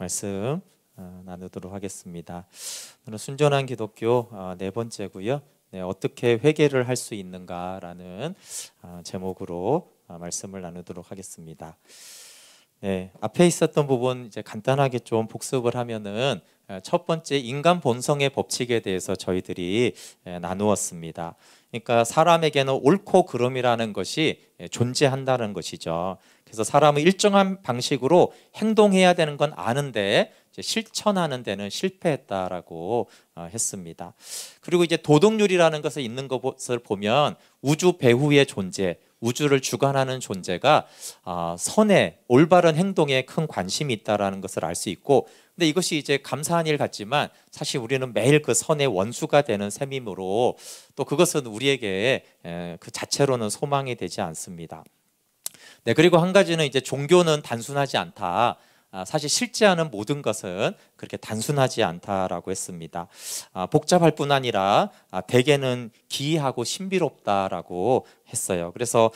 말씀 나누도록 하겠습니다. 오늘 순전한 기독교 네 번째고요. 어떻게 회개를 할 수 있는가라는 제목으로 말씀을 나누도록 하겠습니다. 앞에 있었던 부분 이제 간단하게 좀 복습을 하면은 첫 번째 인간 본성의 법칙에 대해서 저희들이 나누었습니다. 그러니까 사람에게는 옳고 그름이라는 것이 존재한다는 것이죠. 그래서 사람은 일정한 방식으로 행동해야 되는 건 아는데 실천하는 데는 실패했다라고 했습니다. 그리고 이제 도덕률이라는 것을 있는 것을 보면 우주 배후의 존재, 우주를 주관하는 존재가 선의 올바른 행동에 큰 관심이 있다라는 것을 알 수 있고, 근데 이것이 이제 감사한 일 같지만 사실 우리는 매일 그 선의 원수가 되는 셈이므로 또 그것은 우리에게 그 자체로는 소망이 되지 않습니다. 그리고 한 가지는 이제 종교는 단순하지 않다. 사실 실제하는 모든 것은 그렇게 단순하지 않다라고 했습니다. 복잡할 뿐 아니라 대개는 기이하고 신비롭다라고 했어요. 그래서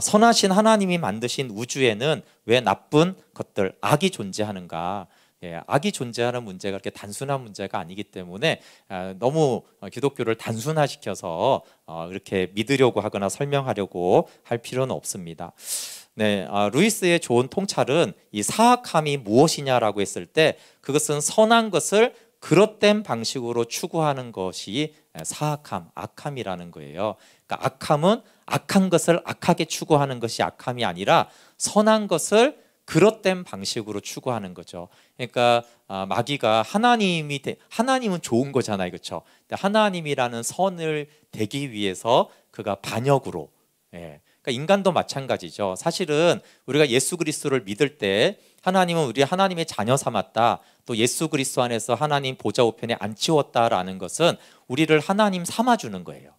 선하신 하나님이 만드신 우주에는 왜 나쁜 것들, 악이 존재하는가? 악이 존재하는 문제가 그렇게 단순한 문제가 아니기 때문에 너무 기독교를 단순화시켜서 이렇게 믿으려고 하거나 설명하려고 할 필요는 없습니다. 루이스의 좋은 통찰은 이 사악함이 무엇이냐라고 했을 때 그것은 선한 것을 그릇된 방식으로 추구하는 것이 사악함, 악함이라는 거예요. 그러니까 악함은 악한 것을 악하게 추구하는 것이 악함이 아니라 선한 것을 그릇된 방식으로 추구하는 거죠. 그러니까 마귀가 하나님은 좋은 거잖아요, 그렇죠? 하나님이라는 선을 되기 위해서 그가 반역으로, 그러니까 인간도 마찬가지죠. 사실은 우리가 예수 그리스도를 믿을 때 하나님은 우리 하나님의 자녀 삼았다, 또 예수 그리스도 안에서 하나님 보좌 우편에 앉히었다라는 것은 우리를 하나님 삼아주는 거예요.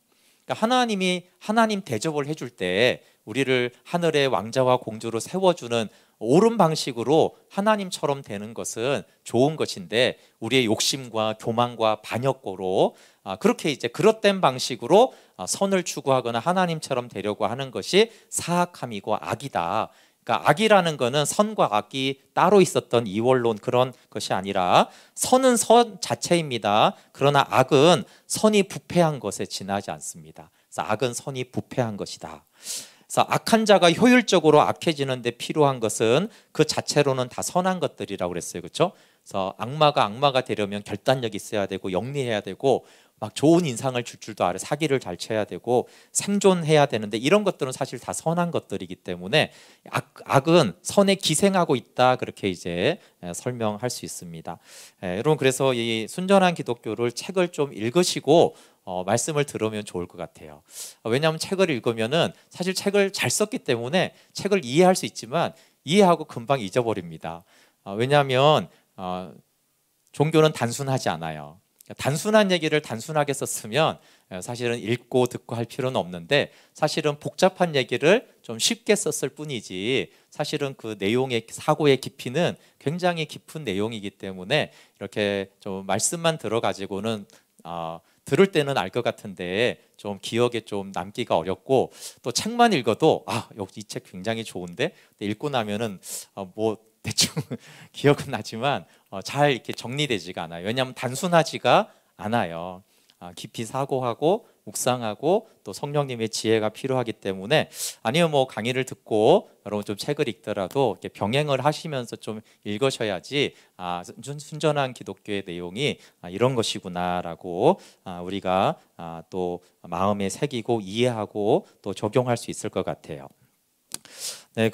그러니까 하나님이 하나님 대접을 해줄 때 우리를 하늘의 왕자와 공주로 세워주는 옳은 방식으로 하나님처럼 되는 것은 좋은 것인데, 우리의 욕심과 교만과 반역고로 그렇게 이제 그릇된 방식으로 선을 추구하거나 하나님처럼 되려고 하는 것이 사악함이고 악이다. 그러니까 악이라는 것은 선과 악이 따로 있었던 이원론 그런 것이 아니라 선은 선 자체입니다. 그러나 악은 선이 부패한 것에 지나지 않습니다. 그래서 악은 선이 부패한 것이다. 그래서 악한 자가 효율적으로 악해지는 데 필요한 것은 그 자체로는 다 선한 것들이라고 그랬어요, 그렇죠? 그래서 악마가 되려면 결단력이 있어야 되고 영리해야 되고 막 좋은 인상을 줄 줄도 알아, 사기를 잘 쳐야 되고 생존해야 되는데, 이런 것들은 사실 다 선한 것들이기 때문에 악은 선에 기생하고 있다, 그렇게 이제 설명할 수 있습니다. 여러분, 그래서 이 순전한 기독교를 책을 좀 읽으시고 말씀을 들으면 좋을 것 같아요. 왜냐하면 책을 읽으면은 사실 책을 잘 썼기 때문에 책을 이해할 수 있지만 이해하고 금방 잊어버립니다. 왜냐하면 종교는 단순하지 않아요. 단순한 얘기를 단순하게 썼으면 사실은 읽고 듣고 할 필요는 없는데, 사실은 복잡한 얘기를 좀 쉽게 썼을 뿐이지 사실은 그 내용의 사고의 깊이는 굉장히 깊은 내용이기 때문에 이렇게 좀 말씀만 들어가지고는 들을 때는 알 것 같은데 좀 기억에 좀 남기가 어렵고, 또 책만 읽어도 역시 이 책 굉장히 좋은데 읽고 나면은 뭐 대충 기억은 나지만 잘 이렇게 정리되지가 않아요. 왜냐하면 단순하지가 않아요. 깊이 사고하고 묵상하고 또 성령님의 지혜가 필요하기 때문에, 아니면 뭐 강의를 듣고 여러분 좀 책을 읽더라도 이렇게 병행을 하시면서 좀 읽으셔야지 순전한 기독교의 내용이 이런 것이구나라고 우리가 또 마음에 새기고 이해하고 또 적용할 수 있을 것 같아요.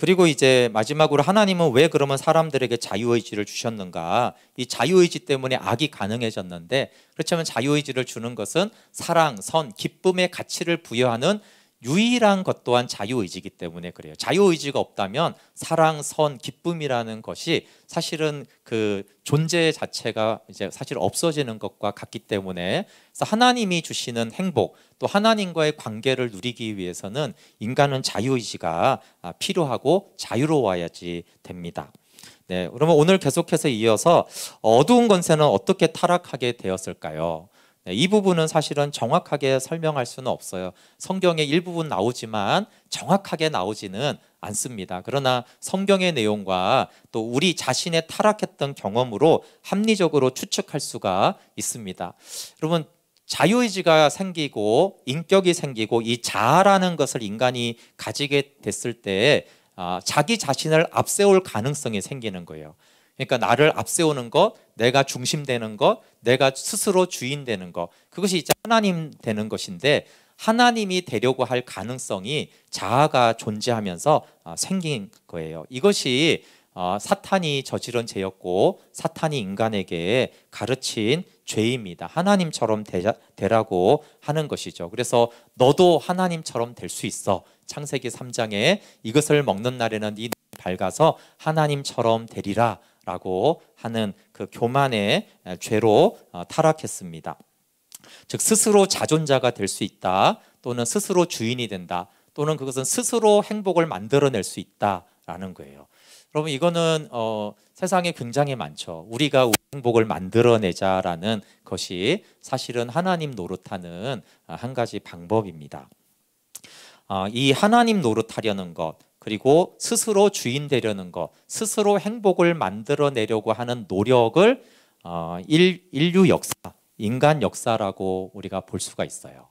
그리고 이제 마지막으로 하나님은 왜 그러면 사람들에게 자유의지를 주셨는가? 이 자유의지 때문에 악이 가능해졌는데, 그렇다면 자유의지를 주는 것은 사랑, 선, 기쁨의 가치를 부여하는 유일한 것 또한 자유의지이기 때문에 그래요. 자유의지가 없다면 사랑, 선, 기쁨이라는 것이 사실은 그 존재 자체가 이제 사실 없어지는 것과 같기 때문에, 그래서 하나님이 주시는 행복, 또 하나님과의 관계를 누리기 위해서는 인간은 자유의지가 필요하고 자유로워야지 됩니다. 그러면 오늘 계속해서 이어서 어두운 권세는 어떻게 타락하게 되었을까요? 이 부분은 사실은 정확하게 설명할 수는 없어요. 성경에 일부분 나오지만 정확하게 나오지는 않습니다. 그러나 성경의 내용과 또 우리 자신의 타락했던 경험으로 합리적으로 추측할 수가 있습니다. 여러분, 자유의지가 생기고 인격이 생기고 이 자아라는 것을 인간이 가지게 됐을 때 자기 자신을 앞세울 가능성이 생기는 거예요. 그러니까 나를 앞세우는 것, 내가 중심되는 것, 내가 스스로 주인 되는 것, 그것이 이제 하나님 되는 것인데, 하나님이 되려고 할 가능성이 자아가 존재하면서 생긴 거예요. 이것이 사탄이 저지른 죄였고 사탄이 인간에게 가르친 죄입니다. 하나님처럼 되라고 하는 것이죠. 그래서 너도 하나님처럼 될 수 있어. 창세기 3장에 이것을 먹는 날에는 네 눈이 밝아서 하나님처럼 되리라 라고 하는 그 교만의 죄로 타락했습니다. 즉 스스로 자존자가 될 수 있다, 또는 스스로 주인이 된다, 또는 그것은 스스로 행복을 만들어낼 수 있다라는 거예요. 여러분, 이거는 세상에 굉장히 많죠. 우리가 우리 행복을 만들어내자라는 것이 사실은 하나님 노릇하는 한 가지 방법입니다. 이 하나님 노릇하려는 것, 그리고 스스로 주인 되려는 것, 스스로 행복을 만들어내려고 하는 노력을 인류 역사, 인간 역사라고 우리가 볼 수가 있어요.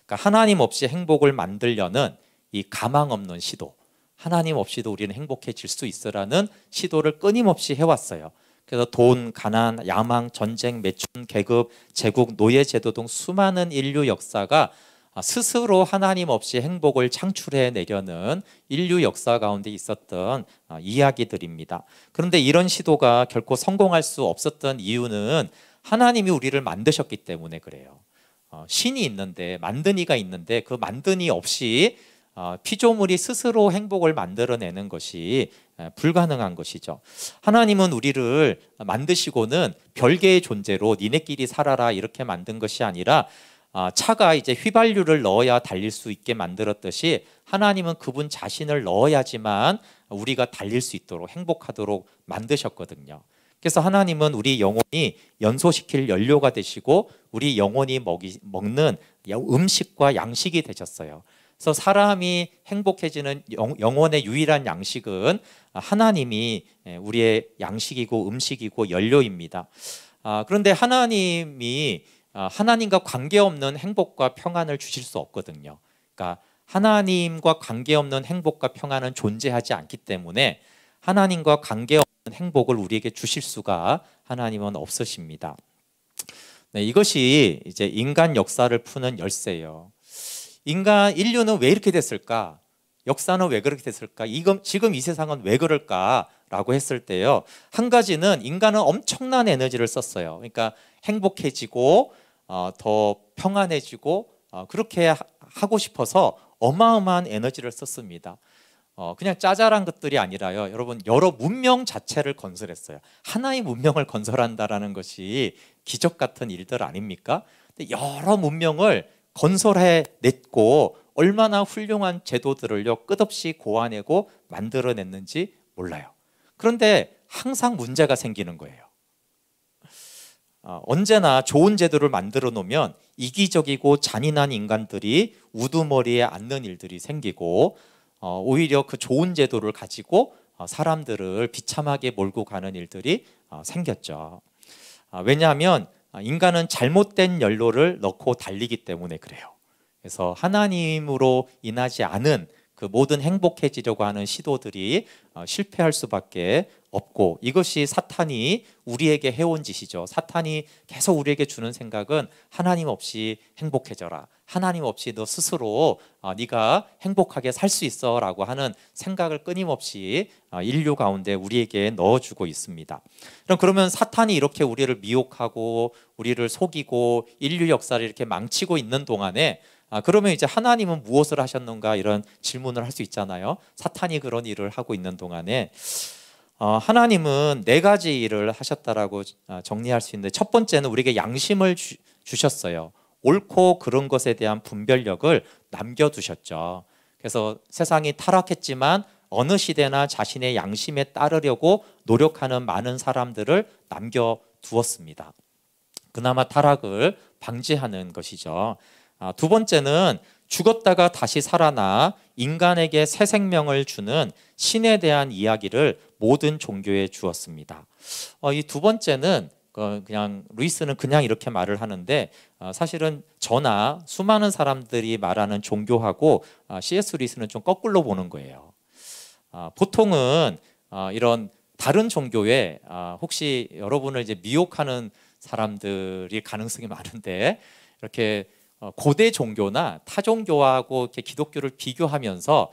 그러니까 하나님 없이 행복을 만들려는 이 가망 없는 시도, 하나님 없이도 우리는 행복해질 수 있으라는 시도를 끊임없이 해왔어요. 그래서 돈, 가난, 야망, 전쟁, 매춘, 계급, 제국, 노예제도 등 수많은 인류 역사가 스스로 하나님 없이 행복을 창출해내려는 인류 역사 가운데 있었던 이야기들입니다. 그런데 이런 시도가 결코 성공할 수 없었던 이유는 하나님이 우리를 만드셨기 때문에 그래요. 신이 있는데, 만든 이가 있는데 그 만든 이 없이 피조물이 스스로 행복을 만들어내는 것이 불가능한 것이죠. 하나님은 우리를 만드시고는 별개의 존재로 니네끼리 살아라 이렇게 만든 것이 아니라, 차가 이제 휘발유를 넣어야 달릴 수 있게 만들었듯이 하나님은 그분 자신을 넣어야지만 우리가 달릴 수 있도록, 행복하도록 만드셨거든요. 그래서 하나님은 우리 영혼이 연소시킬 연료가 되시고 우리 영혼이 먹는 음식과 양식이 되셨어요. 그래서 사람이 행복해지는 영혼의 유일한 양식은 하나님이 우리의 양식이고 음식이고 연료입니다. 그런데 하나님이 하나님과 관계없는 행복과 평안을 주실 수 없거든요. 그러니까 하나님과 관계없는 행복과 평안은 존재하지 않기 때문에 하나님과 관계없는 행복을 우리에게 주실 수가 하나님은 없으십니다. 네, 이것이 이제 인간 역사를 푸는 열쇠예요. 인류는 왜 이렇게 됐을까? 역사는 왜 그렇게 됐을까? 지금 이 세상은 왜 그럴까라고 했을 때요, 한 가지는 인간은 엄청난 에너지를 썼어요. 그러니까 행복해지고 더 평안해지고 그렇게 하고 싶어서 어마어마한 에너지를 썼습니다. 그냥 짜잘한 것들이 아니라요, 여러분, 여러 문명 자체를 건설했어요. 하나의 문명을 건설한다라는 것이 기적 같은 일들 아닙니까? 근데 여러 문명을 건설해냈고 얼마나 훌륭한 제도들을요 끝없이 고안해고 만들어냈는지 몰라요. 그런데 항상 문제가 생기는 거예요. 언제나 좋은 제도를 만들어 놓으면 이기적이고 잔인한 인간들이 우두머리에 앉는 일들이 생기고, 오히려 그 좋은 제도를 가지고 사람들을 비참하게 몰고 가는 일들이 생겼죠. 왜냐하면 인간은 잘못된 연료를 넣고 달리기 때문에 그래요. 그래서 하나님으로 인하지 않은 그 모든 행복해지려고 하는 시도들이 실패할 수밖에 없고, 이것이 사탄이 우리에게 해온 짓이죠. 사탄이 계속 우리에게 주는 생각은 하나님 없이 행복해져라, 하나님 없이 너 스스로 네가 행복하게 살 수 있어 라고 하는 생각을 끊임없이 인류 가운데 우리에게 넣어주고 있습니다. 그러면 사탄이 이렇게 우리를 미혹하고 우리를 속이고 인류 역사를 이렇게 망치고 있는 동안에, 그러면 이제 하나님은 무엇을 하셨는가 이런 질문을 할 수 있잖아요. 사탄이 그런 일을 하고 있는 동안에 하나님은 네 가지 일을 하셨다라고 정리할 수 있는데, 첫 번째는 우리에게 양심을 주셨어요. 옳고 그른 것에 대한 분별력을 남겨두셨죠. 그래서 세상이 타락했지만 어느 시대나 자신의 양심에 따르려고 노력하는 많은 사람들을 남겨두었습니다. 그나마 타락을 방지하는 것이죠. 두 번째는 죽었다가 다시 살아나 인간에게 새 생명을 주는 신에 대한 이야기를 모든 종교에 주었습니다. 이 두 번째는 그냥 루이스는 그냥 이렇게 말을 하는데 사실은 저나 수많은 사람들이 말하는 종교하고 C.S. 루이스는 좀 거꾸로 보는 거예요. 보통은 이런 다른 종교에 혹시 여러분을 이제 미혹하는 사람들이 가능성이 많은데 이렇게 고대 종교나 타 종교하고 이렇게 기독교를 비교하면서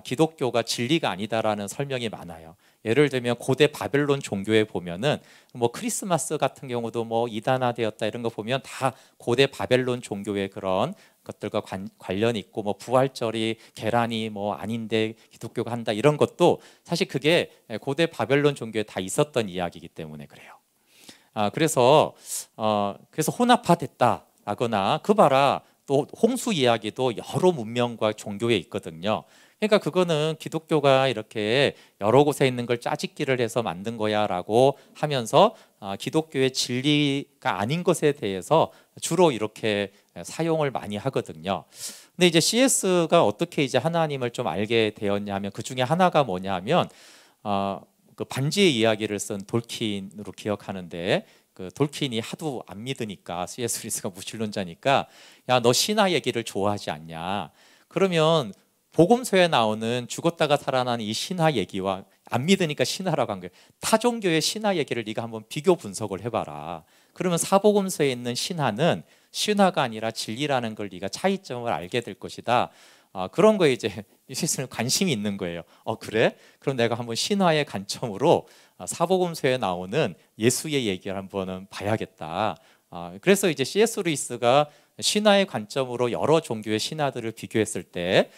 기독교가 진리가 아니다라는 설명이 많아요. 예를 들면 고대 바벨론 종교에 보면은 뭐 크리스마스 같은 경우도 뭐 이단화되었다 이런 거 보면 다 고대 바벨론 종교의 그런 것들과 관련이 있고 뭐 부활절이 계란이 뭐 아닌데 기독교가 한다 이런 것도 사실 그게 고대 바벨론 종교에 다 있었던 이야기이기 때문에 그래요. 그래서 혼합화됐다라거나 그 봐라 또 홍수 이야기도 여러 문명과 종교에 있거든요. 그러니까 그거는 기독교가 이렇게 여러 곳에 있는 걸 짜집기를 해서 만든 거야라고 하면서 기독교의 진리가 아닌 것에 대해서 주로 이렇게 사용을 많이 하거든요. 근데 이제 CS가 어떻게 이제 하나님을 좀 알게 되었냐 하면 그 중에 하나가 뭐냐 하면 그 반지의 이야기를 쓴 돌킨으로 기억하는데 그 돌킨이 하도 안 믿으니까 C.S. 루이스가 무신론자니까 야, 너 신화 얘기를 좋아하지 않냐? 그러면 복음서에 나오는 죽었다가 살아난 이 신화 얘기와 안 믿으니까 신화라고 한 거예요. 타 종교의 신화 얘기를 네가 한번 비교 분석을 해봐라. 그러면 사복음서에 있는 신화는 신화가 아니라 진리라는 걸 네가 차이점을 알게 될 것이다. 그런 거에 이제 예수님은 관심이 있는 거예요. 그래? 그럼 내가 한번 신화의 관점으로 사복음서에 나오는 예수의 얘기를 한번 봐야겠다. 그래서 이제 C.S. 루이스가 신화의 관점으로 여러 종교의 신화들을 비교했을 때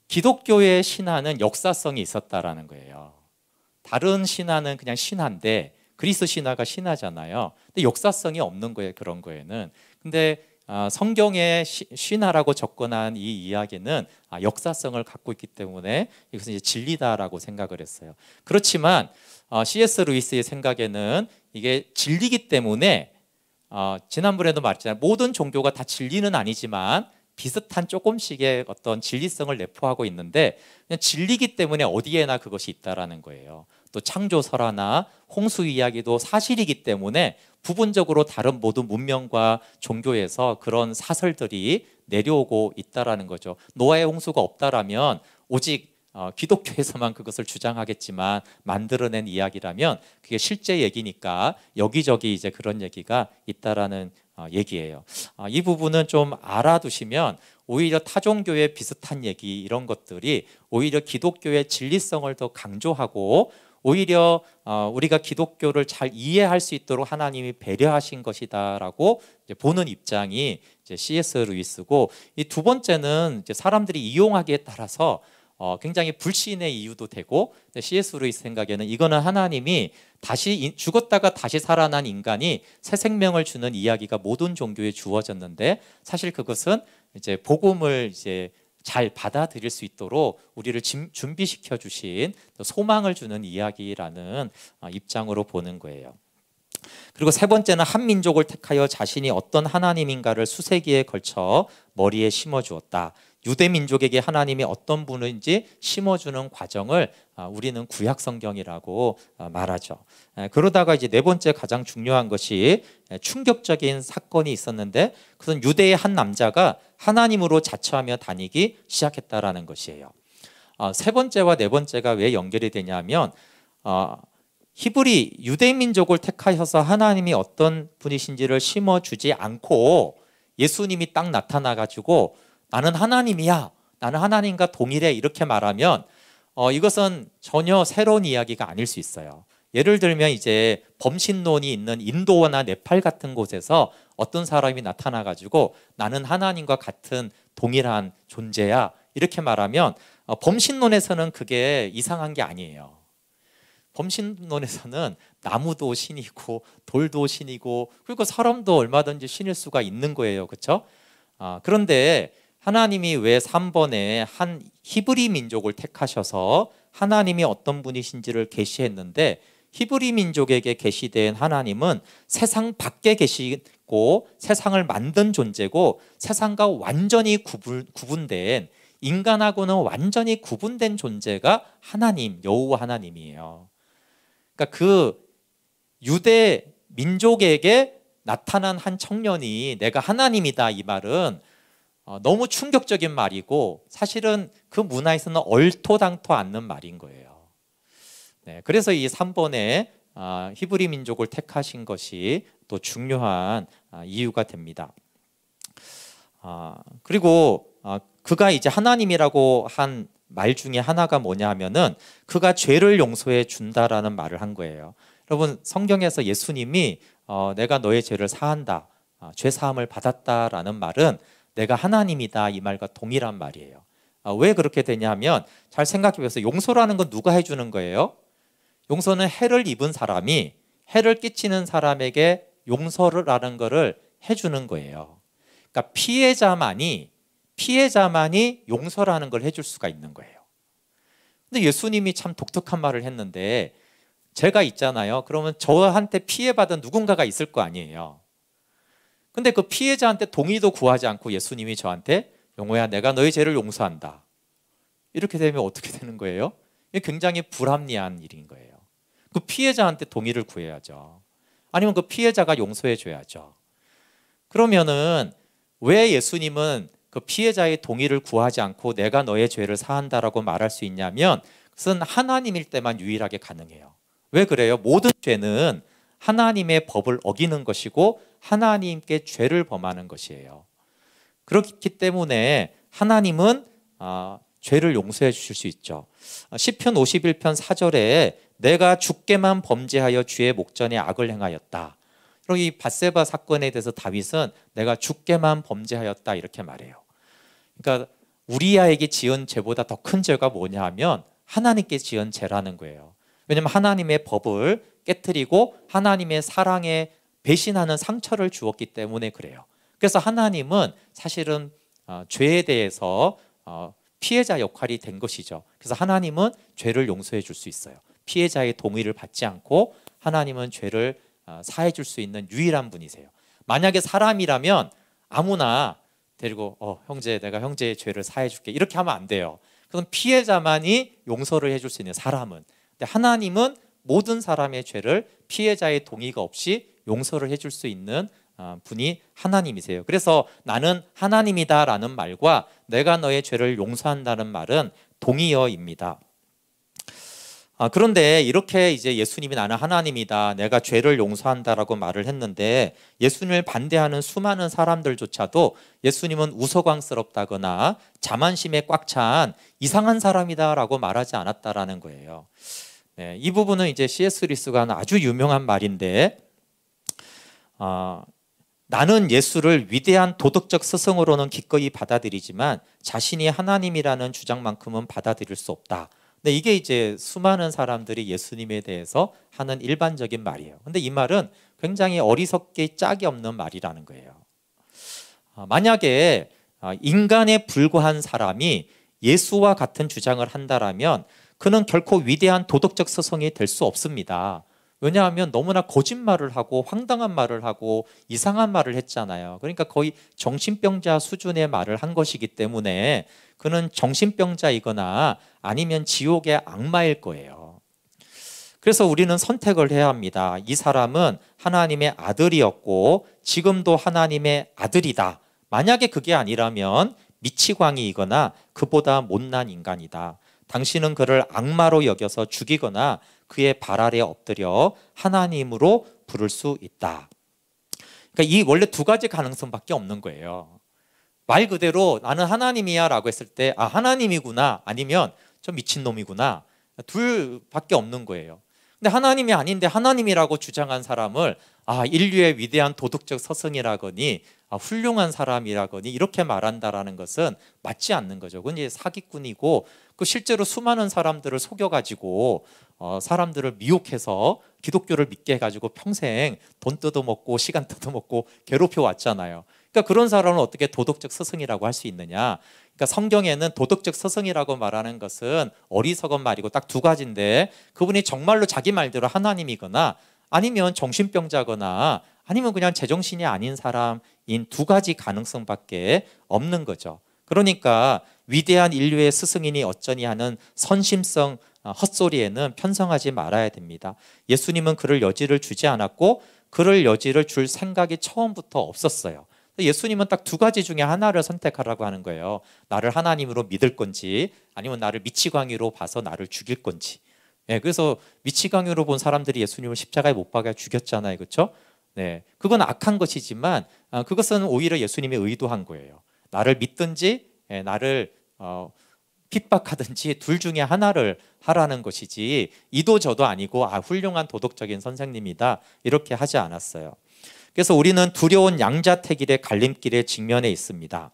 기독교의 신화는 역사성이 있었다라는 거예요. 다른 신화는 그냥 신화인데 그리스 신화가 신화잖아요. 근데 역사성이 없는 거예요. 그런 거에는. 근데 성경의 신화라고 접근한 이 이야기는 역사성을 갖고 있기 때문에 이것은 이제 진리다라고 생각을 했어요. 그렇지만 C.S. 루이스의 생각에는 이게 진리기 때문에 지난번에도 말했잖아요. 모든 종교가 다 진리는 아니지만 비슷한 조금씩의 어떤 진리성을 내포하고 있는데 그냥 진리기 때문에 어디에나 그것이 있다라는 거예요. 또 창조설화나 홍수 이야기도 사실이기 때문에 부분적으로 다른 모든 문명과 종교에서 그런 사설들이 내려오고 있다라는 거죠. 노아의 홍수가 없다라면 오직 기독교에서만 그것을 주장하겠지만 만들어낸 이야기라면 그게 실제 얘기니까 여기저기 이제 그런 얘기가 있다라는 얘기예요. 이 부분은 좀 알아두시면 오히려 타종교의 비슷한 얘기 이런 것들이 오히려 기독교의 진리성을 더 강조하고 오히려 우리가 기독교를 잘 이해할 수 있도록 하나님이 배려하신 것이다라고 이제 보는 입장이 이제 C.S. 루이스고 이 두 번째는 이제 사람들이 이용하기에 따라서 굉장히 불신의 이유도 되고 C.S. 루이스 생각에는 이거는 하나님이 다시 죽었다가 다시 살아난 인간이 새 생명을 주는 이야기가 모든 종교에 주어졌는데 사실 그것은 이제 복음을 이제 잘 받아들일 수 있도록 우리를 준비시켜 주신 소망을 주는 이야기라는 입장으로 보는 거예요. 그리고 세 번째는 한 민족을 택하여 자신이 어떤 하나님인가를 수세기에 걸쳐 머리에 심어 주었다. 유대 민족에게 하나님이 어떤 분인지 심어주는 과정을 우리는 구약 성경이라고 말하죠. 그러다가 이제 네 번째 가장 중요한 것이 충격적인 사건이 있었는데 그것은 유대의 한 남자가 하나님으로 자처하며 다니기 시작했다라는 것이에요. 세 번째와 네 번째가 왜 연결이 되냐면 히브리 유대 민족을 택하셔서 하나님이 어떤 분이신지를 심어주지 않고 예수님이 딱 나타나가지고 나는 하나님이야. 나는 하나님과 동일해. 이렇게 말하면 이것은 전혀 새로운 이야기가 아닐 수 있어요. 예를 들면 이제 범신론이 있는 인도나 네팔 같은 곳에서 어떤 사람이 나타나가지고 나는 하나님과 같은 동일한 존재야. 이렇게 말하면 범신론에서는 그게 이상한 게 아니에요. 범신론에서는 나무도 신이고 돌도 신이고 그리고 사람도 얼마든지 신일 수가 있는 거예요. 그렇죠? 그런데 하나님이 왜 3번에 한 히브리 민족을 택하셔서 하나님이 어떤 분이신지를 계시했는데 히브리 민족에게 계시된 하나님은 세상 밖에 계시고 세상을 만든 존재고 세상과 완전히 구분된, 인간하고는 완전히 구분된 존재가 하나님, 여호와 하나님이에요. 그러니까 그 유대 민족에게 나타난 한 청년이 내가 하나님이다, 이 말은 너무 충격적인 말이고 사실은 그 문화에서는 얼토당토 않는 말인 거예요. 네, 그래서 이 3번에 히브리 민족을 택하신 것이 또 중요한 이유가 됩니다. 그리고 그가 이제 하나님이라고 한 말 중에 하나가 뭐냐 하면은 그가 죄를 용서해 준다라는 말을 한 거예요. 여러분, 성경에서 예수님이 내가 너의 죄를 사한다, 죄 사함을 받았다라는 말은 내가 하나님이다, 이 말과 동일한 말이에요. 왜 그렇게 되냐면 잘 생각해 보세요. 용서라는 건 누가 해주는 거예요? 용서는 해를 입은 사람이 해를 끼치는 사람에게 용서라는 거를 해주는 거예요. 그러니까 피해자만이 용서라는 걸 해줄 수가 있는 거예요. 근데 예수님이 참 독특한 말을 했는데, 죄가 있잖아요. 그러면 저한테 피해받은 누군가가 있을 거 아니에요. 근데 그 피해자한테 동의도 구하지 않고 예수님이 저한테 영호야, 내가 너의 죄를 용서한다, 이렇게 되면 어떻게 되는 거예요? 이게 굉장히 불합리한 일인 거예요. 그 피해자한테 동의를 구해야죠. 아니면 그 피해자가 용서해 줘야죠. 그러면은 왜 예수님은 그 피해자의 동의를 구하지 않고 내가 너의 죄를 사한다라고 말할 수 있냐면, 그것은 하나님일 때만 유일하게 가능해요. 왜 그래요? 모든 죄는 하나님의 법을 어기는 것이고 하나님께 죄를 범하는 것이에요. 그렇기 때문에 하나님은 죄를 용서해 주실 수 있죠. 시편 51편 4절에 내가 주께만 범죄하여 주의 목전에 악을 행하였다. 그리고 이 밧세바 사건에 대해서 다윗은 내가 주께만 범죄하였다, 이렇게 말해요. 그러니까 우리아에게 지은 죄보다 더 큰 죄가 뭐냐 하면 하나님께 지은 죄라는 거예요. 왜냐하면 하나님의 법을 깨트리고 하나님의 사랑에 배신하는 상처를 주었기 때문에 그래요. 그래서 하나님은 사실은 죄에 대해서 피해자 역할이 된 것이죠. 그래서 하나님은 죄를 용서해 줄 수 있어요. 피해자의 동의를 받지 않고 하나님은 죄를 사해 줄 수 있는 유일한 분이세요. 만약에 사람이라면 아무나 데리고 형제, 내가 형제의 죄를 사해 줄게, 이렇게 하면 안 돼요. 그건 피해자만이 용서를 해줄 수 있는, 사람은. 근데 하나님은 모든 사람의 죄를 피해자의 동의가 없이 용서를 해줄 수 있는 분이 하나님이세요. 그래서 나는 하나님이다라는 말과 내가 너의 죄를 용서한다는 말은 동의어입니다. 그런데 이렇게 이제 예수님이 나는 하나님이다, 내가 죄를 용서한다라고 말을 했는데, 예수님을 반대하는 수많은 사람들조차도 예수님은 우스꽝스럽다거나 자만심에 꽉 찬 이상한 사람이다라고 말하지 않았다라는 거예요. 네, 이 부분은 이제 C.S. 루이스가 한 아주 유명한 말인데, 나는 예수를 위대한 도덕적 스승으로는 기꺼이 받아들이지만 자신이 하나님이라는 주장만큼은 받아들일 수 없다. 근데 이게 이제 수많은 사람들이 예수님에 대해서 하는 일반적인 말이에요. 근데 이 말은 굉장히 어리석게 짝이 없는 말이라는 거예요. 만약에 인간에 불과한 사람이 예수와 같은 주장을 한다라면 그는 결코 위대한 도덕적 스승이 될 수 없습니다. 왜냐하면 너무나 거짓말을 하고 황당한 말을 하고 이상한 말을 했잖아요. 그러니까 거의 정신병자 수준의 말을 한 것이기 때문에 그는 정신병자이거나 아니면 지옥의 악마일 거예요. 그래서 우리는 선택을 해야 합니다. 이 사람은 하나님의 아들이었고 지금도 하나님의 아들이다. 만약에 그게 아니라면 미치광이이거나 그보다 못난 인간이다. 당신은 그를 악마로 여겨서 죽이거나 그의 발 아래 엎드려 하나님으로 부를 수 있다. 그러니까 이 원래 두 가지 가능성밖에 없는 거예요. 말 그대로 나는 하나님이야 라고 했을 때 하나님이구나, 아니면 좀 미친놈이구나, 둘밖에 없는 거예요. 근데 하나님이 아닌데 하나님이라고 주장한 사람을 인류의 위대한 도덕적 서성이라거니 훌륭한 사람이라거니 이렇게 말한다라는 것은 맞지 않는 거죠. 그건 이제 사기꾼이고, 그 실제로 수많은 사람들을 속여가지고 사람들을 미혹해서 기독교를 믿게 해가지고 평생 돈 뜯어먹고 시간 뜯어먹고 괴롭혀 왔잖아요. 그러니까 그런 사람은 어떻게 도덕적 스승이라고 할 수 있느냐? 그러니까 성경에는 도덕적 스승이라고 말하는 것은 어리석은 말이고 딱 두 가지인데, 그분이 정말로 자기 말대로 하나님이거나 아니면 정신병자거나 아니면 그냥 제정신이 아닌 사람인 두 가지 가능성밖에 없는 거죠. 그러니까 위대한 인류의 스승이니 어쩌니 하는 선심성 헛소리에는 편성하지 말아야 됩니다. 예수님은 그럴 여지를 주지 않았고 그럴 여지를 줄 생각이 처음부터 없었어요. 예수님은 딱 두 가지 중에 하나를 선택하라고 하는 거예요. 나를 하나님으로 믿을 건지 아니면 나를 미치광이로 봐서 나를 죽일 건지. 네, 그래서 미치광이로 본 사람들이 예수님을 십자가에 못 박아 죽였잖아요. 그렇죠? 네, 그건 악한 것이지만 그것은 오히려 예수님이 의도한 거예요. 나를 믿든지 나를 핍박하든지 둘 중에 하나를 하라는 것이지 이도 저도 아니고 훌륭한 도덕적인 선생님이다 이렇게 하지 않았어요. 그래서 우리는 두려운 양자택일의 갈림길에 직면해 있습니다.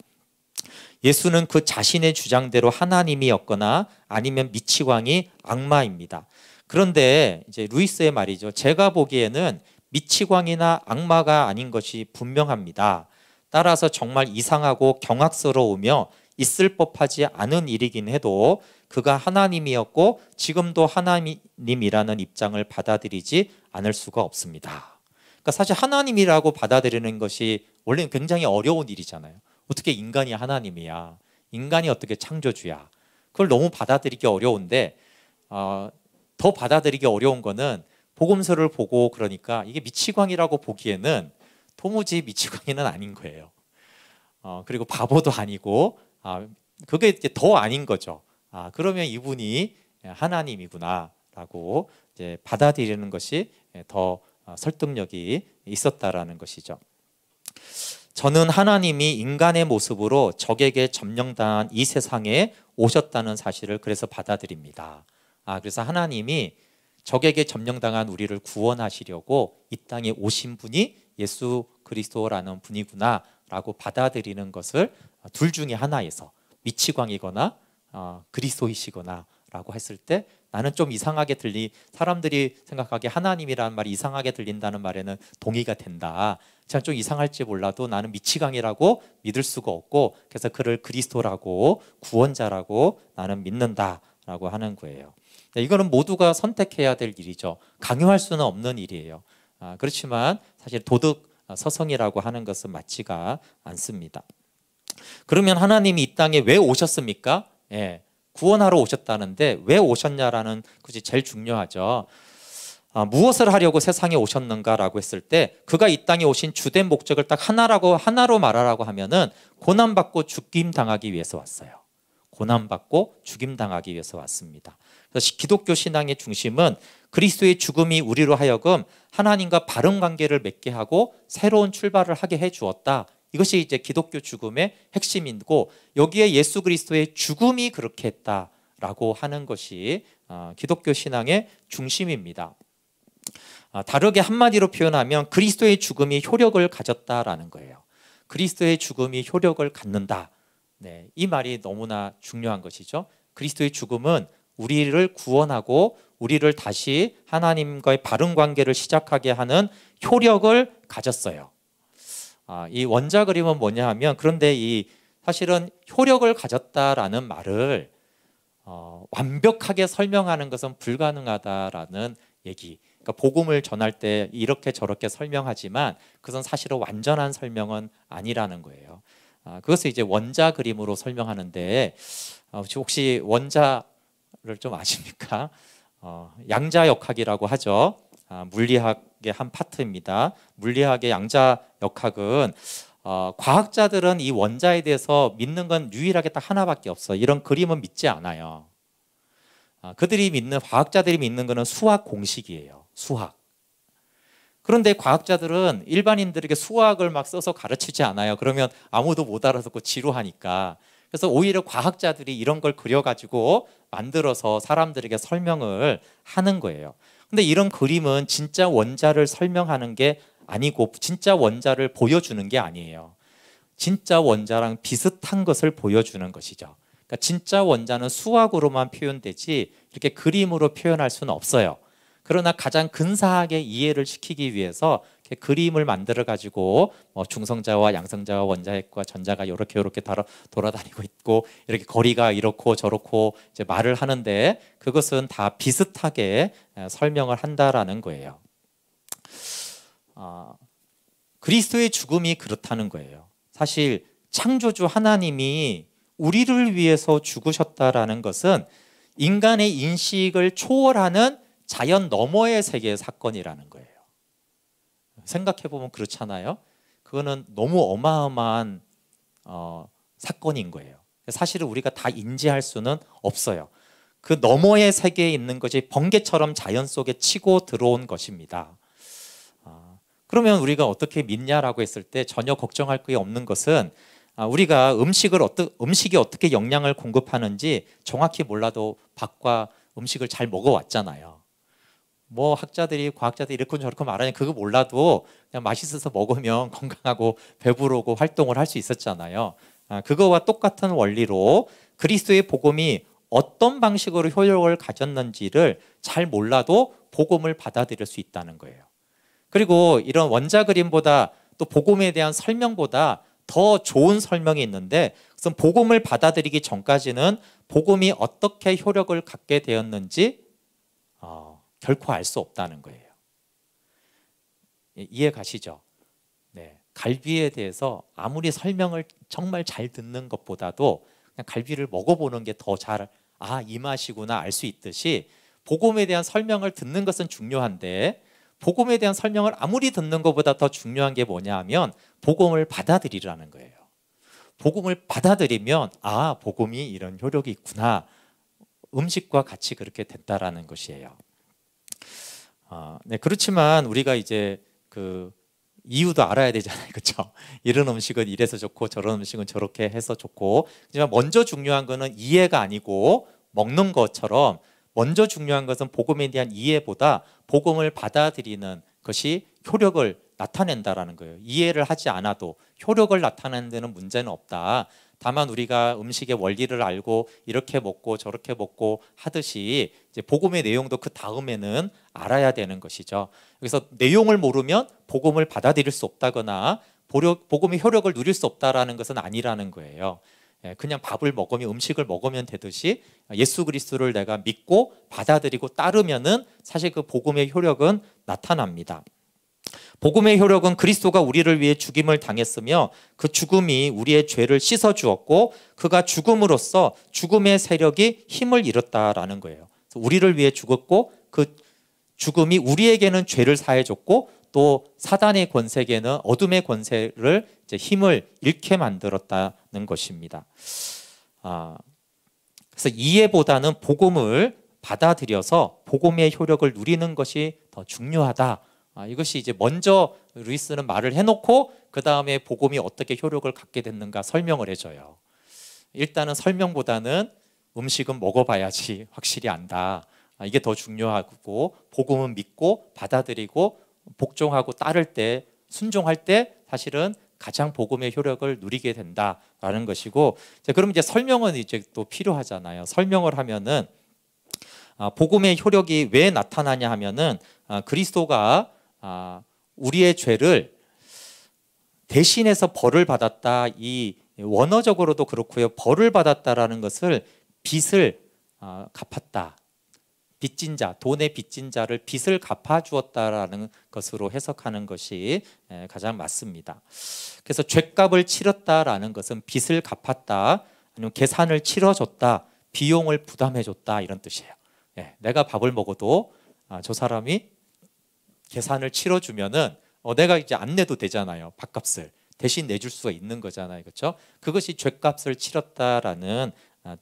예수는 그 자신의 주장대로 하나님이었거나 아니면 미치광이 악마입니다. 그런데 이제 루이스의 말이죠. 제가 보기에는 미치광이나 악마가 아닌 것이 분명합니다. 따라서 정말 이상하고 경악스러우며 있을 법하지 않은 일이긴 해도 그가 하나님이었고 지금도 하나님이라는 입장을 받아들이지 않을 수가 없습니다. 그러니까 사실 하나님이라고 받아들이는 것이 원래는 굉장히 어려운 일이잖아요. 어떻게 인간이 하나님이야? 인간이 어떻게 창조주야? 그걸 너무 받아들이기 어려운데 더 받아들이기 어려운 거는 복음서를 보고 그러니까 이게 미치광이라고 보기에는 도무지 미치광이는 아닌 거예요. 그리고 바보도 아니고 그게 이제 더 아닌 거죠. 그러면 이분이 하나님이구나라고 이제 받아들이는 것이 더 설득력이 있었다라는 것이죠. 저는 하나님이 인간의 모습으로 적에게 점령당한 이 세상에 오셨다는 사실을 그래서 받아들입니다. 그래서 하나님이 적에게 점령당한 우리를 구원하시려고 이 땅에 오신 분이 예수 그리스도라는 분이구나라고 받아들이는 것을 둘 중에 하나에서 미치광이거나 그리스도이시거나라고 했을 때 나는 좀 이상하게 사람들이 생각하기에 하나님이라는 말이 이상하게 들린다는 말에는 동의가 된다. 참 좀 이상할지 몰라도 나는 미치광이라고 믿을 수가 없고 그래서 그를 그리스도라고 구원자라고 나는 믿는다라고 하는 거예요. 이거는 모두가 선택해야 될 일이죠. 강요할 수는 없는 일이에요. 그렇지만 사실 도덕 서성이라고 하는 것은 맞지가 않습니다. 그러면 하나님이 이 땅에 왜 오셨습니까? 구원하러 오셨다는데 왜 오셨냐라는 것이 제일 중요하죠. 무엇을 하려고 세상에 오셨는가라고 했을 때 그가 이 땅에 오신 주된 목적을 딱 하나로 말하라고 하면은 고난받고 죽임 당하기 위해서 왔어요. 고난받고 죽임 당하기 위해서 왔습니다. 그래서 기독교 신앙의 중심은 그리스도의 죽음이 우리로 하여금 하나님과 바른 관계를 맺게 하고 새로운 출발을 하게 해 주었다. 이것이 이제 기독교 죽음의 핵심이고 여기에 예수 그리스도의 죽음이 그렇게 했다라고 하는 것이 기독교 신앙의 중심입니다. 다르게 한마디로 표현하면 그리스도의 죽음이 효력을 가졌다라는 거예요. 그리스도의 죽음이 효력을 갖는다. 이 말이 너무나 중요한 것이죠. 그리스도의 죽음은 우리를 구원하고 우리를 다시 하나님과의 바른 관계를 시작하게 하는 효력을 가졌어요. 이 원자 그림은 뭐냐 하면 그런데 사실은 효력을 가졌다라는 말을 완벽하게 설명하는 것은 불가능하다라는 얘기. 그러니까 복음을 전할 때 이렇게 저렇게 설명하지만 그것은 사실은 완전한 설명은 아니라는 거예요. 그것을 이제 원자 그림으로 설명하는데 혹시 원자를 좀 아십니까? 양자역학이라고 하죠. 물리학의 한 파트입니다. 물리학의 양자역학은 과학자들은 이 원자에 대해서 믿는 건 유일하게 딱 하나밖에 없어. 이런 그림은 믿지 않아요. 과학자들이 믿는 것은 수학 공식이에요. 수학. 그런데 과학자들은 일반인들에게 수학을 막 써서 가르치지 않아요. 그러면 아무도 못 알아듣고 지루하니까. 그래서 오히려 과학자들이 이런 걸 그려가지고 만들어서 사람들에게 설명을 하는 거예요. 근데 이런 그림은 진짜 원자를 설명하는 게 아니고 진짜 원자를 보여주는 게 아니에요. 진짜 원자랑 비슷한 것을 보여주는 것이죠. 그러니까 진짜 원자는 수학으로만 표현되지 이렇게 그림으로 표현할 수는 없어요. 그러나 가장 근사하게 이해를 시키기 위해서 이렇게 그림을 만들어 가지고 중성자와 양성자와 원자핵과 전자가 이렇게 돌아다니고 있고 이렇게 거리가 이렇고 저렇고 이제 말을 하는데 그것은 다 비슷하게 설명을 한다라는 거예요. 그리스도의 죽음이 그렇다는 거예요. 사실 창조주 하나님이 우리를 위해서 죽으셨다라는 것은 인간의 인식을 초월하는 자연 너머의 세계의 사건이라는 거예요. 생각해보면 그렇잖아요. 그거는 너무 어마어마한 사건인 거예요. 사실은 우리가 다 인지할 수는 없어요. 그 너머의 세계에 있는 것이 번개처럼 자연 속에 치고 들어온 것입니다. 그러면 우리가 어떻게 믿냐라고 했을 때 전혀 걱정할 게 없는 것은 우리가 음식이 어떻게 영양을 공급하는지 정확히 몰라도 밥과 음식을 잘 먹어왔잖아요. 뭐 학자들이 과학자들이 이렇고 저렇고 말하니 그거 몰라도 그냥 맛있어서 먹으면 건강하고 배부르고 활동을 할 수 있었잖아요. 그거와 똑같은 원리로 그리스도의 복음이 어떤 방식으로 효력을 가졌는지를 잘 몰라도 복음을 받아들일 수 있다는 거예요. 그리고 이런 원자 그림보다 또 복음에 대한 설명보다 더 좋은 설명이 있는데 그래서 복음을 받아들이기 전까지는 복음이 어떻게 효력을 갖게 되었는지 결코 알 수 없다는 거예요. 이해 가시죠? 네, 갈비에 대해서 아무리 설명을 정말 잘 듣는 것보다도 그냥 갈비를 먹어보는 게 더 잘 이 맛이구나 알 수 있듯이 복음에 대한 설명을 듣는 것은 중요한데 복음에 대한 설명을 아무리 듣는 것보다 더 중요한 게 뭐냐 하면 복음을 받아들이라는 거예요. 복음을 받아들이면 복음이 이런 효력이 있구나. 음식과 같이 그렇게 됐다라는 것이에요. 네, 그렇지만 우리가 이제 그 이유도 알아야 되잖아요. 그렇죠? 이런 음식은 이래서 좋고 저런 음식은 저렇게 해서 좋고. 하지만 먼저 중요한 거는 이해가 아니고 먹는 것처럼 먼저 중요한 것은 복음에 대한 이해보다 복음을 받아들이는 것이 효력을 나타낸다라는 거예요. 이해를 하지 않아도 효력을 나타내는 데는 문제는 없다. 다만 우리가 음식의 원리를 알고 이렇게 먹고 저렇게 먹고 하듯이 이제 복음의 내용도 그 다음에는 알아야 되는 것이죠. 그래서 내용을 모르면 복음을 받아들일 수 없다거나 복음의 효력을 누릴 수 없다라는 것은 아니라는 거예요. 그냥 밥을 먹으면 음식을 먹으면 되듯이 예수 그리스도를 내가 믿고 받아들이고 따르면은 사실 그 복음의 효력은 나타납니다. 복음의 효력은 그리스도가 우리를 위해 죽임을 당했으며 그 죽음이 우리의 죄를 씻어 주었고 그가 죽음으로써 죽음의 세력이 힘을 잃었다라는 거예요. 우리를 위해 죽었고 그 죽음이 우리에게는 죄를 사해 줬고 또 사단의 권세계는 어둠의 권세를 이제 힘을 잃게 만들었다는 것입니다. 그래서 이해보다는 복음을 받아들여서 복음의 효력을 누리는 것이 더 중요하다. 이것이 이제 먼저 루이스는 말을 해놓고 그 다음에 복음이 어떻게 효력을 갖게 됐는가 설명을 해줘요. 일단은 설명보다는 음식은 먹어봐야지 확실히 안다. 이게 더 중요하고 복음은 믿고 받아들이고 복종하고 따를 때 순종할 때 사실은 가장 복음의 효력을 누리게 된다라는 것이고 그럼 이제 설명은 이제 또 필요하잖아요. 설명을 하면은 복음의 효력이 왜 나타나냐 하면은 그리스도가 우리의 죄를 대신해서 벌을 받았다. 이 원어적으로도 그렇고요. 벌을 받았다라는 것을 빚을 갚았다. 빚진 자, 돈의 빚진 자를 빚을 갚아 주었다라는 것으로 해석하는 것이 가장 맞습니다. 그래서 죄값을 치렀다라는 것은 빚을 갚았다, 아니면 계산을 치러줬다, 비용을 부담해줬다 이런 뜻이에요. 내가 밥을 먹어도 저 사람이 계산을 치러주면은 내가 이제 안 내도 되잖아요. 밥값을 대신 내줄 수가 있는 거잖아요. 그렇죠? 그것이 죄값을 치렀다라는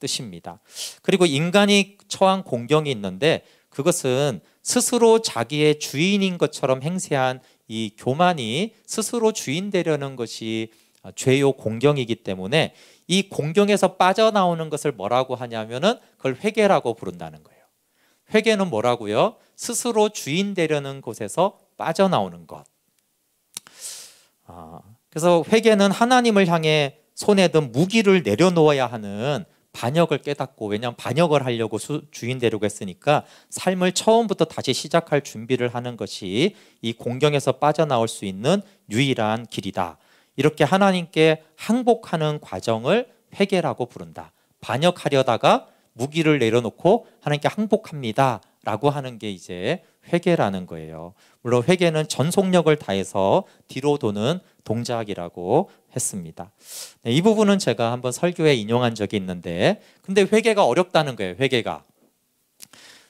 뜻입니다. 그리고 인간이 처한 공경이 있는데 그것은 스스로 자기의 주인인 것처럼 행세한 이 교만이 스스로 주인 되려는 것이 죄요 공경이기 때문에 이 공경에서 빠져나오는 것을 뭐라고 하냐면은 그걸 회개라고 부른다는 거예요. 회개는 뭐라고요? 스스로 주인 되려는 곳에서 빠져나오는 것. 그래서 회개는 하나님을 향해 손에 든 무기를 내려놓아야 하는 반역을 깨닫고, 왜냐하면 반역을 하려고 주인 되려고 했으니까 삶을 처음부터 다시 시작할 준비를 하는 것이 이 공경에서 빠져나올 수 있는 유일한 길이다. 이렇게 하나님께 항복하는 과정을 회개라고 부른다. 반역하려다가 무기를 내려놓고 하나님께 항복합니다 라고 하는 게 이제 회개라는 거예요. 물론 회개는 전속력을 다해서 뒤로 도는 동작이라고 했습니다. 네, 이 부분은 제가 한번 설교에 인용한 적이 있는데, 근데 회개가 어렵다는 거예요.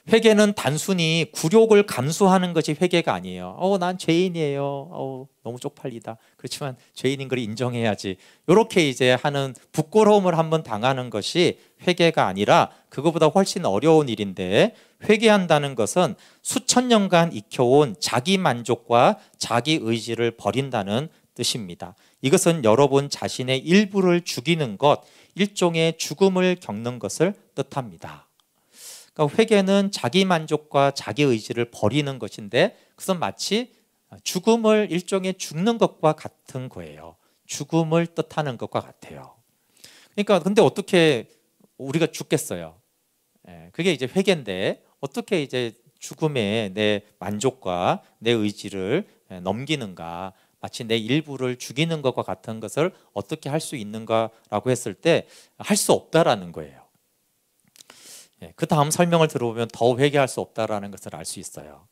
회개는 단순히 굴욕을 감수하는 것이 회개가 아니에요. 난 죄인이에요. 너무 쪽팔리다. 그렇지만 죄인인 걸 인정해야지. 이렇게 이제 하는 부끄러움을 한번 당하는 것이 회개가 아니라 그거보다 훨씬 어려운 일인데, 회개한다는 것은 수천 년간 익혀온 자기 만족과 자기 의지를 버린다는 뜻입니다. 이것은 여러분 자신의 일부를 죽이는 것, 일종의 죽음을 겪는 것을 뜻합니다. 그러니까 회개는 자기 만족과 자기 의지를 버리는 것인데, 그것은 마치 죽음을 일종의 죽는 것과 같은 거예요. 죽음을 뜻하는 것과 같아요. 그러니까 근데 어떻게 우리가 죽겠어요? 그게 이제 회개인데, 어떻게 이제 죽음에 내 만족과 내 의지를 넘기는가? 마치 내 일부를 죽이는 것과 같은 것을 어떻게 할 수 있는가라고 했을 때 할 수 없다라는 거예요. 그 다음 설명을 들어보면 더 회개할 수 없다라는 것을 알 수 있어요.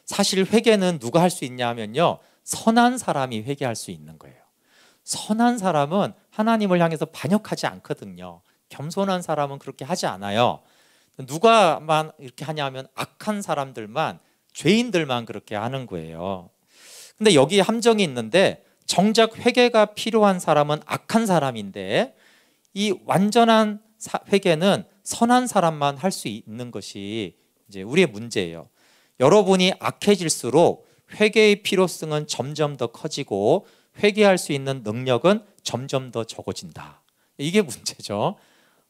사실 회개는 누가 할 수 있냐 하면요, 선한 사람이 회개할 수 있는 거예요. 선한 사람은 하나님을 향해서 반역하지 않거든요. 겸손한 사람은 그렇게 하지 않아요. 누가만 이렇게 하냐면 악한 사람들만, 죄인들만 그렇게 하는 거예요. 근데 여기에 함정이 있는데, 정작 회개가 필요한 사람은 악한 사람인데, 이 완전한 회개는 선한 사람만 할 수 있는 것이 이제 우리의 문제예요. 여러분이 악해질수록 회개의 필요성은 점점 더 커지고 회개할 수 있는 능력은 점점 더 적어진다. 이게 문제죠.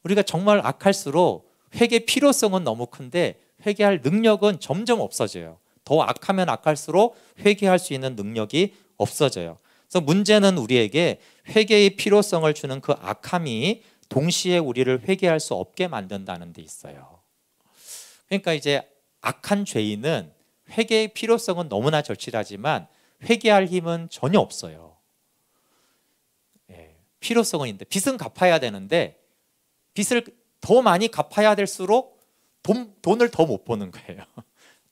우리가 정말 악할수록 회개 필요성은 너무 큰데 회개할 능력은 점점 없어져요. 더 악하면 악할수록 회개할 수 있는 능력이 없어져요. 그래서 문제는 우리에게 회개의 필요성을 주는 그 악함이 동시에 우리를 회개할 수 없게 만든다는 데 있어요. 그러니까 이제 악한 죄인은 회개의 필요성은 너무나 절실하지만 회개할 힘은 전혀 없어요. 필요성은 있는데, 빚은 갚아야 되는데 빚을 더 많이 갚아야 될수록 돈을 더 못 버는 거예요.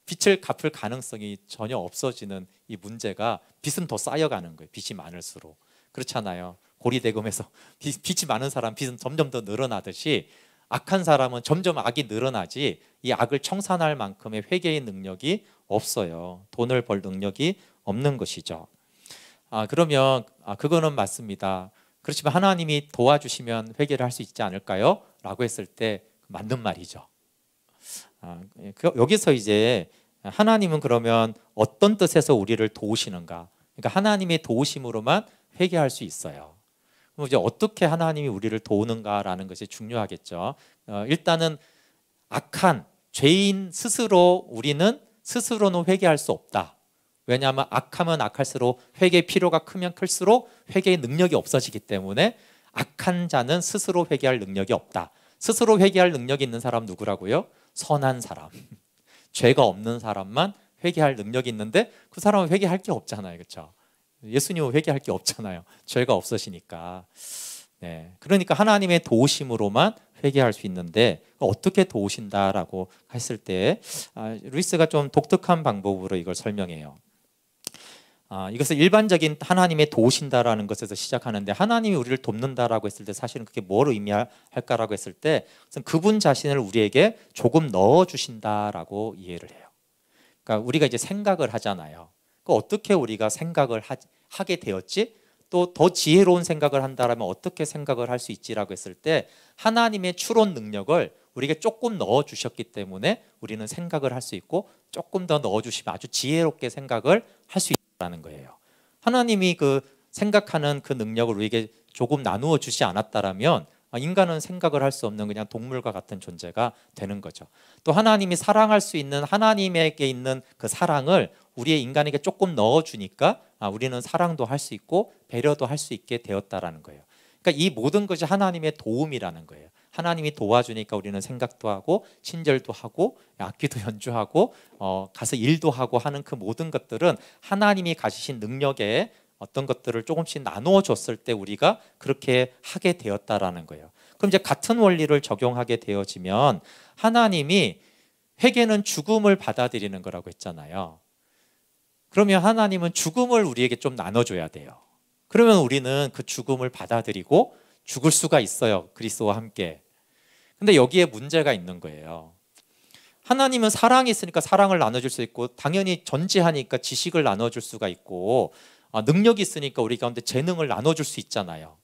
빚을 갚을 가능성이 전혀 없어지는 이 문제가, 빚은 더 쌓여가는 거예요. 빚이 많을수록. 그렇잖아요. 고리대금에서 빚이 많은 사람 빚은 점점 더 늘어나듯이 악한 사람은 점점 악이 늘어나지 이 악을 청산할 만큼의 회개의 능력이 없어요. 돈을 벌 능력이 없는 것이죠. 그러면 그거는 맞습니다. 그렇지만 하나님이 도와주시면 회개를 할 수 있지 않을까요? 라고 했을 때 맞는 말이죠. 여기서 이제 하나님은 그러면 어떤 뜻에서 우리를 도우시는가? 그러니까 하나님의 도우심으로만 회개할 수 있어요. 그럼 이제 어떻게 하나님이 우리를 도우는가라는 것이 중요하겠죠. 일단은 악한 죄인 스스로 우리는 스스로는 회개할 수 없다. 왜냐하면 악하면 악할수록 회개의 필요가 크면 클수록 회개의 능력이 없어지기 때문에 악한 자는 스스로 회개할 능력이 없다. 스스로 회개할 능력이 있는 사람 누구라고요? 선한 사람. 죄가 없는 사람만 회개할 능력이 있는데 그 사람은 회개할 게 없잖아요. 그렇죠? 예수님은 회개할 게 없잖아요. 죄가 없으시니까. 그러니까 하나님의 도우심으로만 회개할 수 있는데 어떻게 도우신다라고 했을 때 루이스가 좀 독특한 방법으로 이걸 설명해요. 이것을 일반적인 하나님의 도우신다라는 것에서 시작하는데, 하나님이 우리를 돕는다라고 했을 때 사실은 그게 뭘 의미할까라고 했을 때 그분 자신을 우리에게 조금 넣어주신다라고 이해를 해요. 그러니까 우리가 이제 생각을 하잖아요. 어떻게 우리가 생각을 하게 되었지? 또 더 지혜로운 생각을 한다면 어떻게 생각을 할 수 있지라고 했을 때 하나님의 추론 능력을 우리에게 조금 넣어주셨기 때문에 우리는 생각을 할 수 있고, 조금 더 넣어주시면 아주 지혜롭게 생각을 할 수 있다는 거예요. 하나님이 그 생각하는 그 능력을 우리에게 조금 나누어 주지 않았다면 인간은 생각을 할 수 없는 그냥 동물과 같은 존재가 되는 거죠. 또 하나님이 사랑할 수 있는, 하나님에게 있는 그 사랑을 우리의 인간에게 조금 넣어주니까 우리는 사랑도 할 수 있고 배려도 할 수 있게 되었다라는 거예요. 그러니까 이 모든 것이 하나님의 도움이라는 거예요. 하나님이 도와주니까 우리는 생각도 하고 친절도 하고 악기도 연주하고 가서 일도 하고 하는 그 모든 것들은 하나님이 가지신 능력에 어떤 것들을 조금씩 나누어 줬을 때 우리가 그렇게 하게 되었다라는 거예요. 그럼 이제 같은 원리를 적용하게 되어지면 하나님이 회개는 죽음을 받아들이는 거라고 했잖아요. 그러면 하나님은 죽음을 우리에게 좀 나눠줘야 돼요. 그러면 우리는 그 죽음을 받아들이고 죽을 수가 있어요. 그리스도와 함께. 근데 여기에 문제가 있는 거예요. 하나님은 사랑이 있으니까 사랑을 나눠줄 수 있고 당연히 전지하니까 지식을 나눠줄 수가 있고 능력이 있으니까 우리 가운데 재능을 나눠줄 수 있잖아요.